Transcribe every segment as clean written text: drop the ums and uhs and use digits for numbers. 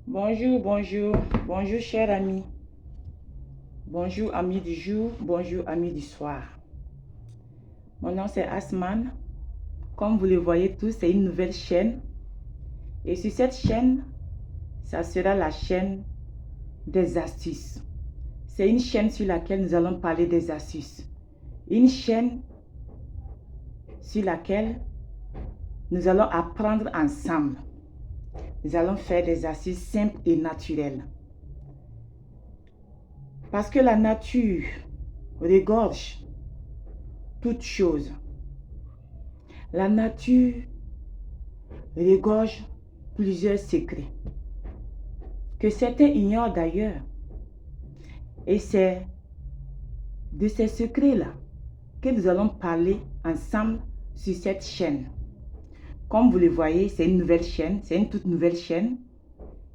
Bonjour, bonjour, bonjour cher ami. Bonjour amis du jour, bonjour amis du soir. Mon nom c'est Asman. Comme vous le voyez tous, c'est une nouvelle chaîne. Et sur cette chaîne, ça sera la chaîne des astuces. C'est une chaîne sur laquelle nous allons parler des astuces. Une chaîne sur laquelle nous allons apprendre ensemble. Nous allons faire des astuces simples et naturelles. Parce que la nature regorge toutes choses. La nature regorge plusieurs secrets que certains ignorent d'ailleurs. Et c'est de ces secrets-là que nous allons parler ensemble sur cette chaîne. Comme vous le voyez, c'est une nouvelle chaîne, c'est une toute nouvelle chaîne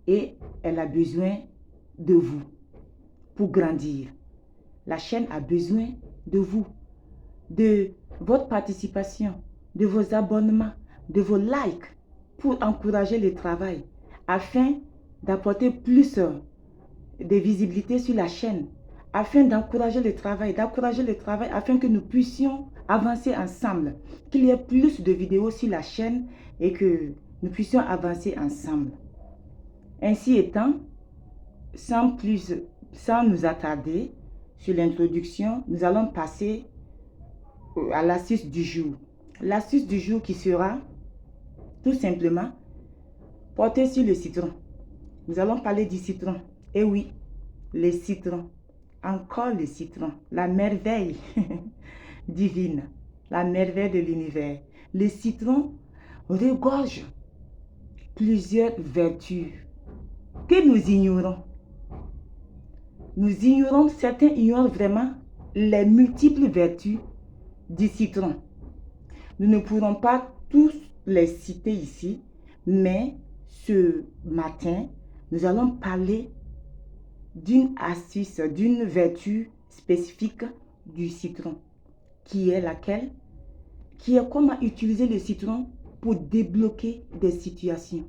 et elle a besoin de vous pour grandir. La chaîne a besoin de vous, de votre participation, de vos abonnements, de vos likes pour encourager le travail afin d'apporter plus de visibilité sur la chaîne, afin d'encourager le travail, afin que nous puissions avancer ensemble, qu'il y ait plus de vidéos sur la chaîne et que nous puissions avancer ensemble. Ainsi étant, sans nous attarder sur l'introduction, nous allons passer à l'astuce du jour. L'astuce du jour qui sera tout simplement portée sur le citron. Nous allons parler du citron. Et oui, le citron. Encore le citron. La merveille divine. La merveille de l'univers. Le citron regorge plusieurs vertus que nous ignorons. Nous ignorons, certains ignorent vraiment les multiples vertus du citron. Nous ne pourrons pas tous les citer ici, mais ce matin, nous allons parler d'une astuce, d'une vertu spécifique du citron, qui est laquelle? Qui est comment utiliser le citron pour débloquer des situations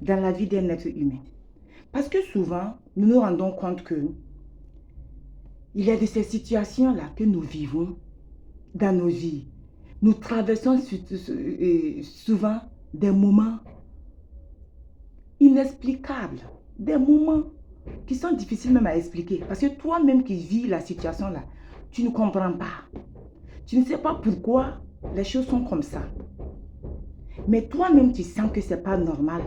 dans la vie d'un être humain. Parce que souvent, nous nous rendons compte que il y a de ces situations-là que nous vivons dans nos vies. Nous traversons souvent des moments inexplicables, des moments qui sont difficiles même à expliquer. Parce que toi-même qui vis la situation-là, tu ne comprends pas. Tu ne sais pas pourquoi les choses sont comme ça. Mais toi-même, tu sens que ce n'est pas normal.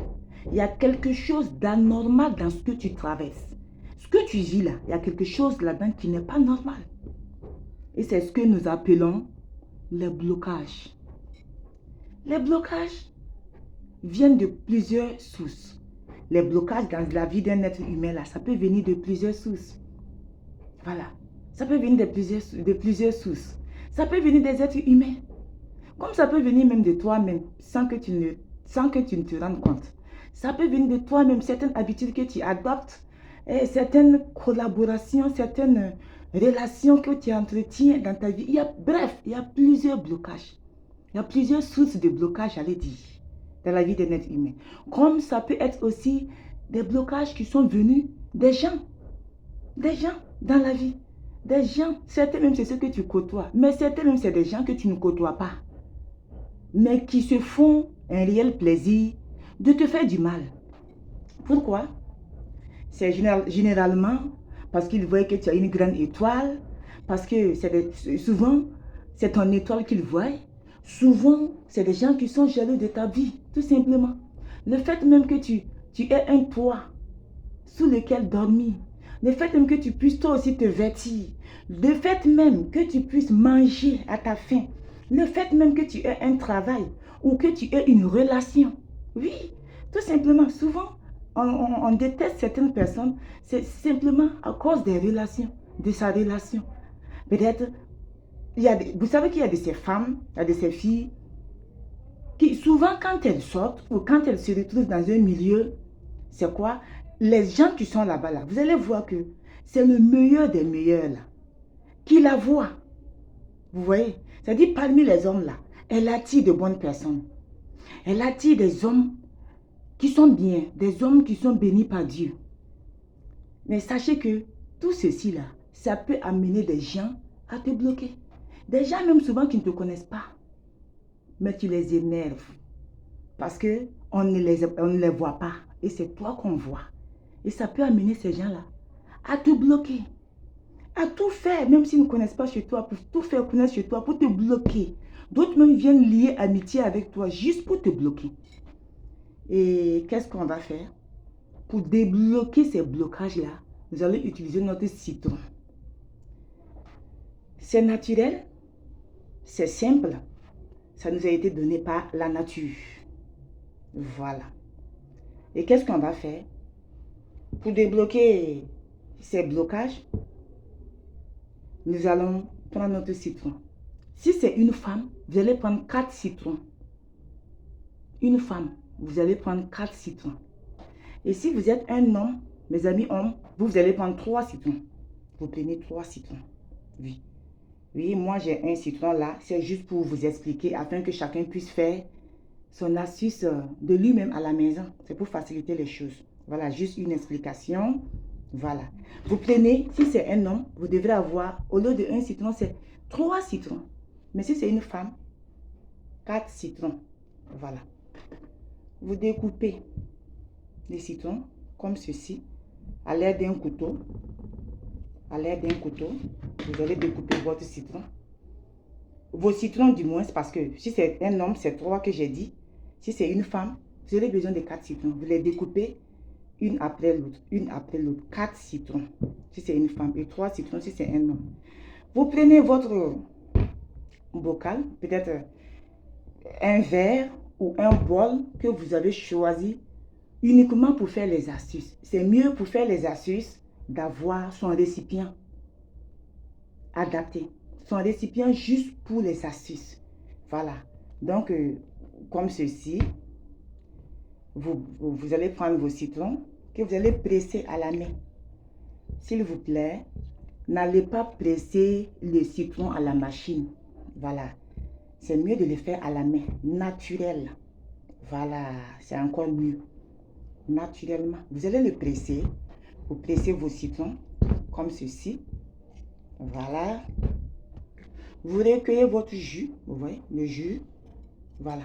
Il y a quelque chose d'anormal dans ce que tu traverses. Ce que tu vis là, il y a quelque chose là-dedans qui n'est pas normal. Et c'est ce que nous appelons les blocages. Les blocages viennent de plusieurs sources. Les blocages dans la vie d'un être humain, là, ça peut venir de plusieurs sources. Voilà. Ça peut venir de plusieurs sources. Ça peut venir des êtres humains. Comme ça peut venir même de toi-même, sans que tu ne te rendes compte. Ça peut venir de toi-même, certaines habitudes que tu adoptes, certaines collaborations, certaines relations que tu entretiens dans ta vie. Bref, il y a plusieurs blocages. Il y a plusieurs sources de blocages, j'allais dire, dans la vie d'un être humain. Comme ça peut être aussi des blocages qui sont venus des gens dans la vie. Des gens, certains même c'est ceux que tu côtoies, mais certains même c'est des gens que tu ne côtoies pas, mais qui se font un réel plaisir de te faire du mal. Pourquoi? C'est généralement parce qu'ils voient que tu as une grande étoile, parce que souvent, c'est ton étoile qu'ils voient. Souvent, c'est des gens qui sont jaloux de ta vie, tout simplement. Le fait même que tu aies un toit sous lequel dormir, le fait même que tu puisses toi aussi te vêtir, le fait même que tu puisses manger à ta faim, le fait même que tu aies un travail ou que tu aies une relation. Oui, tout simplement, souvent, on déteste certaines personnes, c'est simplement à cause des relations, de sa relation. Peut-être, vous savez qu'il y a de ces femmes, il y a de ces filles, qui souvent quand elles sortent ou quand elles se retrouvent dans un milieu, c'est quoi? Les gens qui sont là-bas, là, vous allez voir que c'est le meilleur des meilleurs là, qui la voit. Vous voyez? C'est-à-dire parmi les hommes là, elle attire de bonnes personnes. Elle attire des hommes qui sont bien, des hommes qui sont bénis par Dieu. Mais sachez que tout ceci là, ça peut amener des gens à te bloquer. Des gens même souvent qui ne te connaissent pas. Mais tu les énerves. Parce qu'on ne les voit pas. Et c'est toi qu'on voit. Et ça peut amener ces gens-là à te bloquer. À tout faire, même s'ils ne connaissent pas chez toi, pour tout faire connaître chez toi, pour te bloquer. D'autres même viennent lier amitié avec toi juste pour te bloquer. Et qu'est-ce qu'on va faire? Pour débloquer ces blocages-là, nous allons utiliser notre citron. C'est naturel, c'est simple, ça nous a été donné par la nature. Voilà. Et qu'est-ce qu'on va faire? Pour débloquer ces blocages, nous allons prendre notre citron. Si c'est une femme, vous allez prendre 4 citrons. Une femme, vous allez prendre 4 citrons. Et si vous êtes un homme, mes amis hommes, vous allez prendre 3 citrons. Vous prenez 3 citrons. Oui. Oui, moi j'ai un citron là. C'est juste pour vous expliquer afin que chacun puisse faire son astuce de lui-même à la maison. C'est pour faciliter les choses. Voilà, juste une explication. Voilà. Vous prenez, si c'est un homme, vous devrez avoir, au lieu de 1 citron, c'est 3 citrons. Mais si c'est une femme, 4 citrons. Voilà. Vous découpez les citrons comme ceci, à l'aide d'un couteau. À l'aide d'un couteau, vous allez découper votre citron. Vos citrons du moins, parce que si c'est un homme, c'est 3 que j'ai dit. Si c'est une femme, vous aurez besoin de 4 citrons. Vous les découpez une après l'autre, une après l'autre. 4 citrons si c'est une femme et 3 citrons si c'est un homme. Vous prenez votre bocal, peut-être un verre ou un bol que vous avez choisi uniquement pour faire les astuces. C'est mieux pour faire les astuces d'avoir son récipient adapté. Son récipient juste pour les astuces. Voilà. Donc, comme ceci, vous allez prendre vos citrons que vous allez presser à la main. S'il vous plaît, n'allez pas presser les citrons à la machine. Voilà. C'est mieux de les faire à la main, naturel. Voilà, c'est encore mieux. Naturellement. Vous allez le presser. Vous pressez vos citrons comme ceci. Voilà. Vous recueillez votre jus. Vous voyez, le jus. Voilà.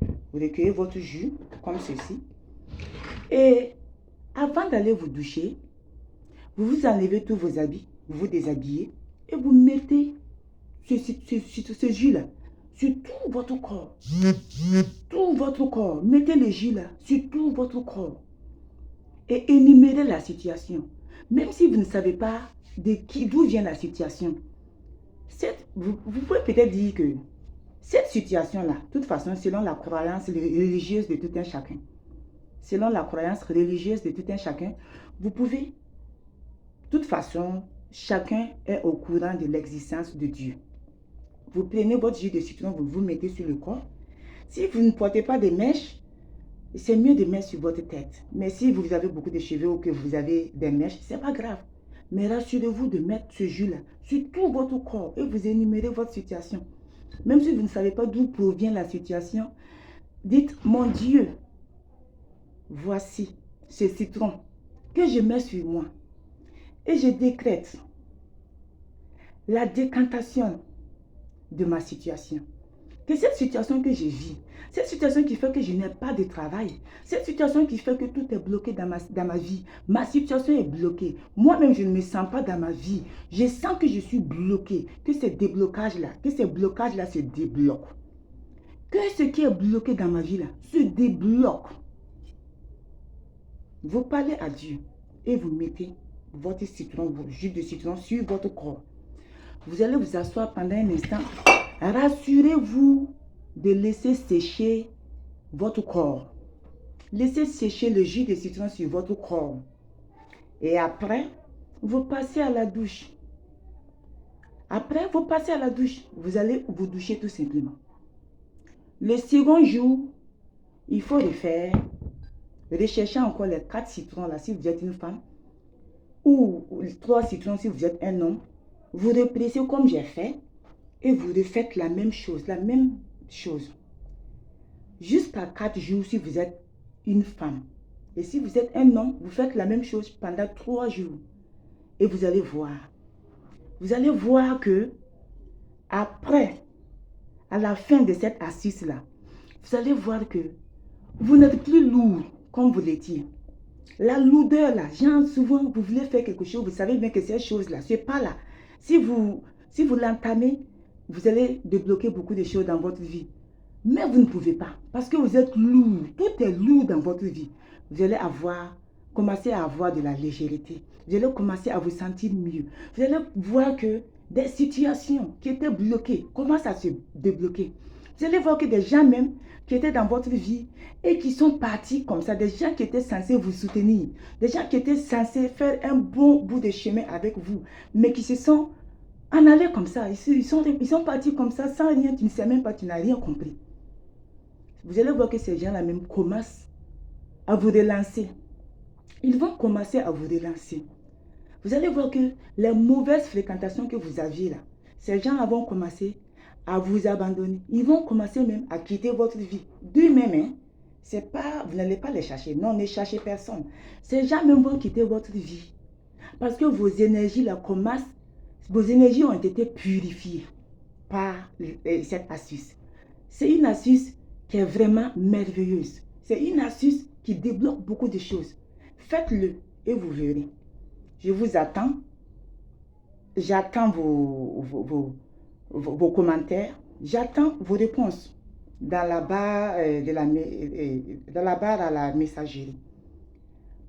Vous recueillez votre jus comme ceci. Et avant d'aller vous doucher, vous vous enlevez tous vos habits. Vous vous déshabillez. Et vous mettez ce jus-là sur tout votre corps. Tout votre corps. Mettez le jus là sur tout votre corps. Et énumérez la situation. Même si vous ne savez pas d'où vient la situation. Vous pouvez peut-être dire que cette situation-là, de toute façon, selon la croyance religieuse de tout un chacun, selon la croyance religieuse de tout un chacun, vous pouvez, de toute façon, chacun est au courant de l'existence de Dieu. Vous prenez votre jus de citron, vous vous mettez sur le corps. Si vous ne portez pas de mèches, c'est mieux de mettre sur votre tête. Mais si vous avez beaucoup de cheveux ou que vous avez des mèches, ce n'est pas grave. Mais rassurez-vous de mettre ce jus-là sur tout votre corps et vous énumérez votre situation. Même si vous ne savez pas d'où provient la situation, dites, mon Dieu, voici ce citron que je mets sur moi. Et je décrète la décantation de ma situation. Que cette situation que je vis, cette situation qui fait que je n'ai pas de travail, cette situation qui fait que tout est bloqué dans ma vie, ma situation est bloquée. Moi-même, je ne me sens pas dans ma vie. Je sens que je suis bloqué, que ces déblocages-là, se débloquent. Que ce qui est bloqué dans ma vie-là se débloque. Vous parlez à Dieu et vous mettez votre citron, votre jus de citron sur votre corps. Vous allez vous asseoir pendant un instant. Rassurez-vous de laisser sécher votre corps. Laissez sécher le jus de citron sur votre corps. Et après, vous passez à la douche. Après, vous passez à la douche. Vous allez vous doucher tout simplement. Le second jour, il faut refaire. Recherchez encore les 4 citrons là si vous êtes une femme. Ou 3 citrons si vous êtes un homme. Vous repressez comme j'ai fait. Et vous refaites la même chose. Jusqu'à 4 jours si vous êtes une femme. Et si vous êtes un homme, vous faites la même chose pendant 3 jours. Et vous allez voir. Vous allez voir que après, à la fin de cette astuce-là, vous allez voir que vous n'êtes plus lourd comme vous l'étiez. La lourdeur là, genre souvent vous voulez faire quelque chose, vous savez bien que cette chose-là, ce n'est pas là. Si vous l'entamez, vous allez débloquer beaucoup de choses dans votre vie. Mais vous ne pouvez pas, parce que vous êtes lourd, tout est lourd dans votre vie. Vous allez commencer à avoir de la légèreté. Vous allez commencer à vous sentir mieux. Vous allez voir que des situations qui étaient bloquées commencent à se débloquer. Vous allez voir que des gens même qui étaient dans votre vie et qui sont partis comme ça, des gens qui étaient censés vous soutenir, des gens qui étaient censés faire un bon bout de chemin avec vous, mais qui se sont en allés comme ça. Ils sont partis comme ça sans rien, tu ne sais même pas, tu n'as rien compris. Vous allez voir que ces gens-là même commencent à vous relancer. Ils vont commencer à vous relancer. Vous allez voir que les mauvaises fréquentations que vous aviez là, ces gens-là vont commencer à vous abandonner. Ils vont commencer même à quitter votre vie. D'eux-mêmes, hein, c'est pas, vous n'allez pas les chercher. Non, ne cherchez personne. Ces gens même vont quitter votre vie. Parce que vos énergies là commencent, vos énergies ont été purifiées par cette astuce. C'est une astuce qui est vraiment merveilleuse. C'est une astuce qui débloque beaucoup de choses. Faites-le et vous verrez. Je vous attends. J'attends vos commentaires. J'attends vos réponses dans la barre, dans la barre à la messagerie.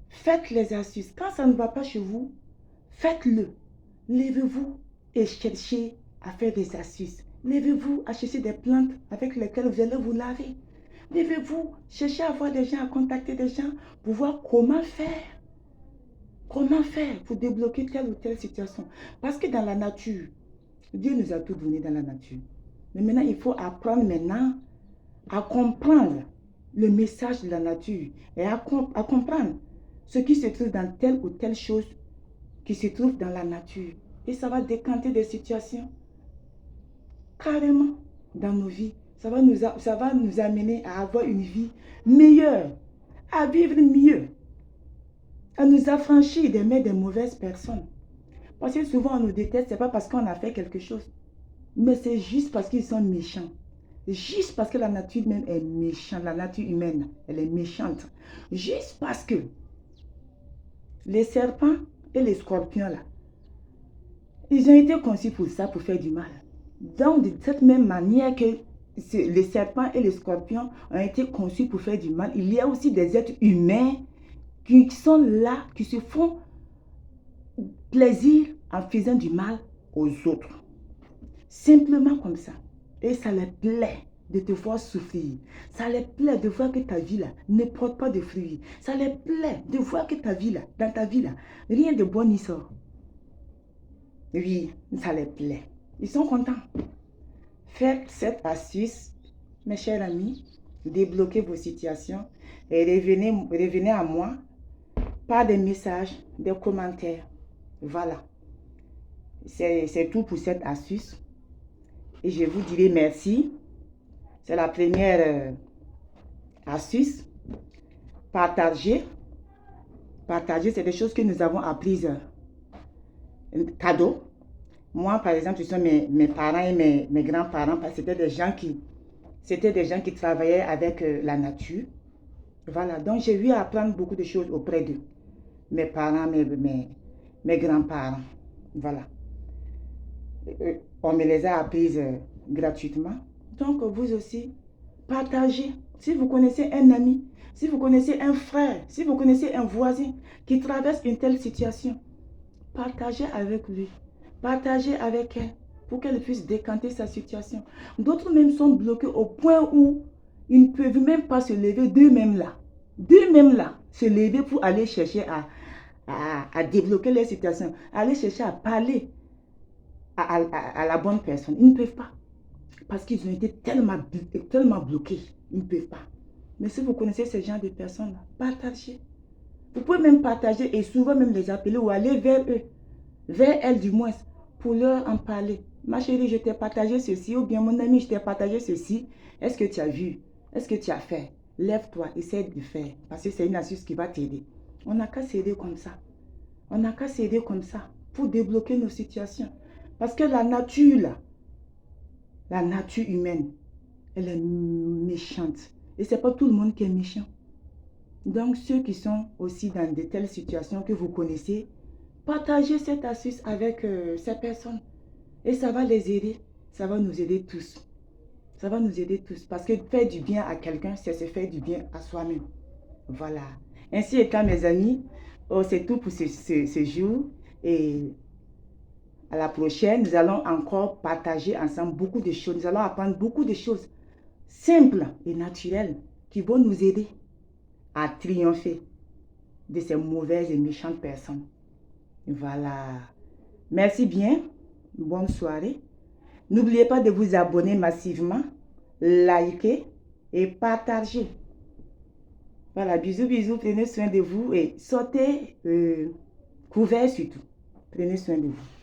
Faites les astuces. Quand ça ne va pas chez vous, faites-le. Levez-vous et cherchez à faire des astuces. Levez-vous à chercher des plantes avec lesquelles vous allez vous laver. Levez-vous, cherchez à voir des gens, à contacter des gens pour voir comment faire. Comment faire pour débloquer telle ou telle situation. Parce que dans la nature, Dieu nous a tout donné dans la nature. Mais maintenant, il faut apprendre maintenant à comprendre le message de la nature et à comprendre ce qui se trouve dans telle ou telle chose qui se trouve dans la nature. Et ça va décanter des situations carrément dans nos vies. Ça va nous amener à avoir une vie meilleure, à vivre mieux, à nous affranchir des mains des mauvaises personnes. Parce que souvent on nous déteste, ce n'est pas parce qu'on a fait quelque chose, mais c'est juste parce qu'ils sont méchants. Juste parce que la nature même est méchante, la nature humaine, elle est méchante. Juste parce que les serpents et les scorpions là, ils ont été conçus pour ça, pour faire du mal. Donc de cette même manière que les serpents et les scorpions ont été conçus pour faire du mal, il y a aussi des êtres humains qui sont là, qui se font plaisir en faisant du mal aux autres. Simplement comme ça. Et ça les plaît de te voir souffrir. Ça les plaît de voir que ta vie là ne porte pas de fruits. Ça les plaît de voir que ta vie là, dans ta vie là, rien de bon n'y sort. Oui, ça les plaît. Ils sont contents. Faites cette astuce, mes chers amis. Débloquez vos situations et revenez à moi par des messages, des commentaires. Voilà. C'est tout pour cette astuce. Et je vous dirai merci. C'est la première astuce. Partager. Partager, c'est des choses que nous avons apprises. Cadeau. Moi, par exemple, ce sont mes parents et mes grands-parents. C'était des gens qui travaillaient avec la nature. Voilà. Donc, j'ai eu à apprendre beaucoup de choses auprès d'eux. Mes parents, mes grands-parents. Voilà. On me les a apprises gratuitement. Donc, vous aussi, partagez. Si vous connaissez un ami, si vous connaissez un frère, si vous connaissez un voisin qui traverse une telle situation, partagez avec lui. Partagez avec elle pour qu'elle puisse décanter sa situation. D'autres même sont bloqués au point où ils ne peuvent même pas se lever d'eux-mêmes là. D'eux-mêmes là, se lever pour aller chercher à débloquer leur situation, aller chercher à parler à la bonne personne. Ils ne peuvent pas. Parce qu'ils ont été tellement bloqués. Ils ne peuvent pas. Mais si vous connaissez ce genre de personnes-là, partagez. Vous pouvez même partager et souvent même les appeler ou aller vers eux. Vers elles du moins. Pour leur en parler. Ma chérie, je t'ai partagé ceci. Ou bien mon ami, je t'ai partagé ceci. Est-ce que tu as vu? Est-ce que tu as fait? lève-toi, essaie de faire. Parce que c'est une astuce qui va t'aider. On n'a qu'à s'aider comme ça. On n'a qu'à s'aider comme ça pour débloquer nos situations. Parce que la nature, là, la nature humaine, elle est méchante. Et c'est pas tout le monde qui est méchant. Donc, ceux qui sont aussi dans de telles situations que vous connaissez, partagez cette astuce avec ces personnes. Et ça va les aider. Ça va nous aider tous. Ça va nous aider tous. Parce que faire du bien à quelqu'un, c'est se faire du bien à soi-même. Voilà. Ainsi étant, mes amis, c'est tout pour ce jour. Et à la prochaine, nous allons encore partager ensemble beaucoup de choses. Nous allons apprendre beaucoup de choses simples et naturelles qui vont nous aider à triompher de ces mauvaises et méchantes personnes. Voilà. Merci bien. Bonne soirée. N'oubliez pas de vous abonner massivement, liker et partager. Voilà, bisous, bisous. Prenez soin de vous et sortez couvert surtout. Prenez soin de vous.